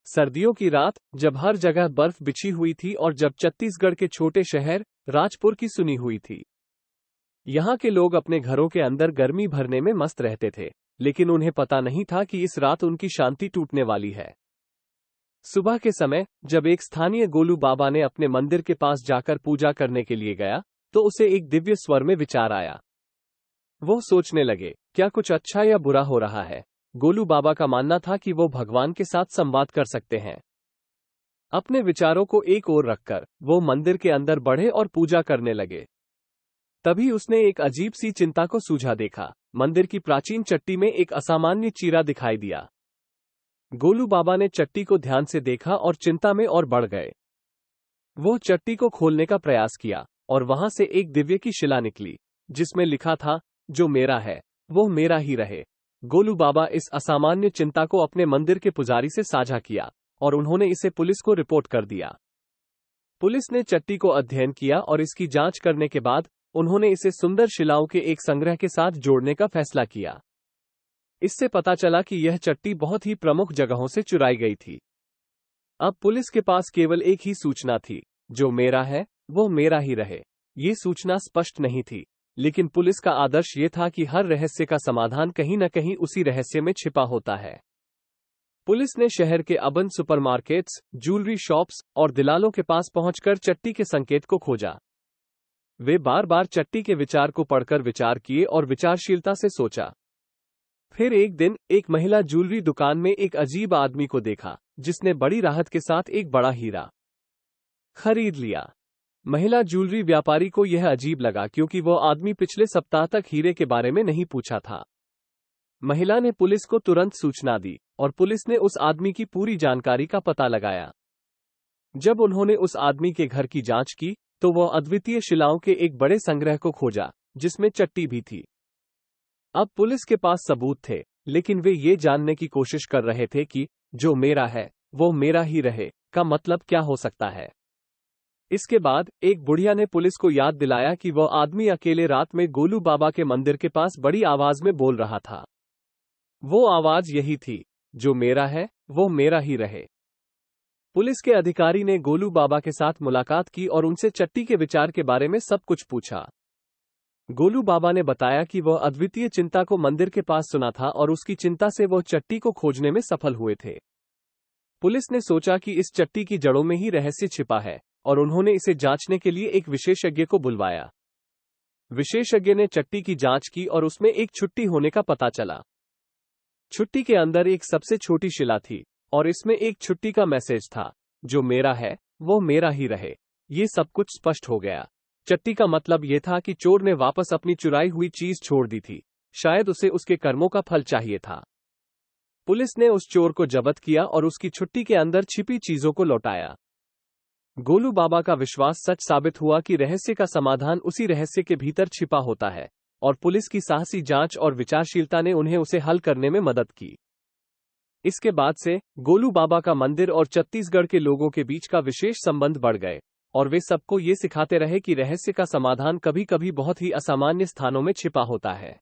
सर्दियों की रात, जब हर जगह बर्फ बिछी हुई थी और जब छत्तीसगढ़ के छोटे शहर राजपुर की सुनी हुई थी। यहाँ के लोग अपने घरों के अंदर गर्मी भरने में मस्त रहते थे, लेकिन उन्हें पता नहीं था कि इस रात उनकी शांति टूटने वाली है। सुबह के समय, जब एक स्थानीय गोलू बाबा ने अपने मंदिर के पास जाकर पूजा करने के लिए गया, तो उसे एक दिव्य स्वर में विचार आया। वो सोचने लगे, क्या कुछ अच्छा या बुरा हो रहा है? गोलू बाबा का मानना था कि वो भगवान के साथ संवाद कर सकते हैं। अपने विचारों को एक ओर रखकर वो मंदिर के अंदर बढ़े और पूजा करने लगे। तभी उसने एक अजीब सी चिंता को सूझा देखा। मंदिर की प्राचीन चट्टी में एक असामान्य चीरा दिखाई दिया। गोलू बाबा ने चट्टी को ध्यान से देखा और चिंता में और बढ़ गए। वो चट्टी को खोलने का प्रयास किया और वहां से एक दिव्य की शिला निकली, जिसमें लिखा था, जो मेरा है वो मेरा ही रहे। गोलू बाबा इस असामान्य चिंता को अपने मंदिर के पुजारी से साझा किया और उन्होंने इसे पुलिस को रिपोर्ट कर दिया। पुलिस ने चट्टी को अध्ययन किया और इसकी जांच करने के बाद उन्होंने इसे सुंदर शिलाओं के एक संग्रह के साथ जोड़ने का फैसला किया। इससे पता चला कि यह चट्टी बहुत ही प्रमुख जगहों से चुराई गई थी। अब पुलिस के पास केवल एक ही सूचना थी, जो मेरा है वो मेरा ही रहे। ये सूचना स्पष्ट नहीं थी, लेकिन पुलिस का आदर्श ये था कि हर रहस्य का समाधान कहीं न कहीं उसी रहस्य में छिपा होता है। पुलिस ने शहर के अबंद सुपरमार्केट्स, ज्वेलरी शॉप्स और दिलालों के पास पहुंचकर चट्टी के संकेत को खोजा। वे बार बार चट्टी के विचार को पढ़कर विचार किए और विचारशीलता से सोचा। फिर एक दिन एक महिला ज्वेलरी दुकान में एक अजीब आदमी को देखा, जिसने बड़ी राहत के साथ एक बड़ा हीरा खरीद लिया। महिला ज्वेलरी व्यापारी को यह अजीब लगा, क्योंकि वो आदमी पिछले सप्ताह तक हीरे के बारे में नहीं पूछा था। महिला ने पुलिस को तुरंत सूचना दी और पुलिस ने उस आदमी की पूरी जानकारी का पता लगाया। जब उन्होंने उस आदमी के घर की जांच की, तो वह अद्वितीय शिलाओं के एक बड़े संग्रह को खोजा, जिसमें चट्टी भी थी। अब पुलिस के पास सबूत थे, लेकिन वे ये जानने की कोशिश कर रहे थे कि जो मेरा है वो मेरा ही रहे का मतलब क्या हो सकता है। इसके बाद एक बुढ़िया ने पुलिस को याद दिलाया कि वह आदमी अकेले रात में गोलू बाबा के मंदिर के पास बड़ी आवाज में बोल रहा था। वो आवाज यही थी, जो मेरा है वो मेरा ही रहे। पुलिस के अधिकारी ने गोलू बाबा के साथ मुलाकात की और उनसे चट्टी के विचार के बारे में सब कुछ पूछा। गोलू बाबा ने बताया कि वह अद्वितीय चिंता को मंदिर के पास सुना था और उसकी चिंता से वह चट्टी को खोजने में सफल हुए थे। पुलिस ने सोचा कि इस चट्टी की जड़ों में ही रहस्य छिपा है और उन्होंने इसे जांचने के लिए एक विशेषज्ञ को बुलवाया। विशेषज्ञ ने चट्टी की जांच की और उसमें एक छुट्टी होने का पता चला। छुट्टी के अंदर एक सबसे छोटी शिला थी और इसमें एक छुट्टी का मैसेज था, जो मेरा है वो मेरा ही रहे। ये सब कुछ स्पष्ट हो गया। चट्टी का मतलब यह था कि चोर ने वापस अपनी चुराई हुई चीज छोड़ दी थी। शायद उसे उसके कर्मों का फल चाहिए था। पुलिस ने उस चोर को जब्त किया और उसकी छुट्टी के अंदर छिपी चीजों को लौटाया। गोलू बाबा का विश्वास सच साबित हुआ कि रहस्य का समाधान उसी रहस्य के भीतर छिपा होता है, और पुलिस की साहसी जांच और विचारशीलता ने उन्हें उसे हल करने में मदद की। इसके बाद से गोलू बाबा का मंदिर और छत्तीसगढ़ के लोगों के बीच का विशेष संबंध बढ़ गए, और वे सबको ये सिखाते रहे कि रहस्य का समाधान कभी कभी बहुत ही असामान्य स्थानों में छिपा होता है।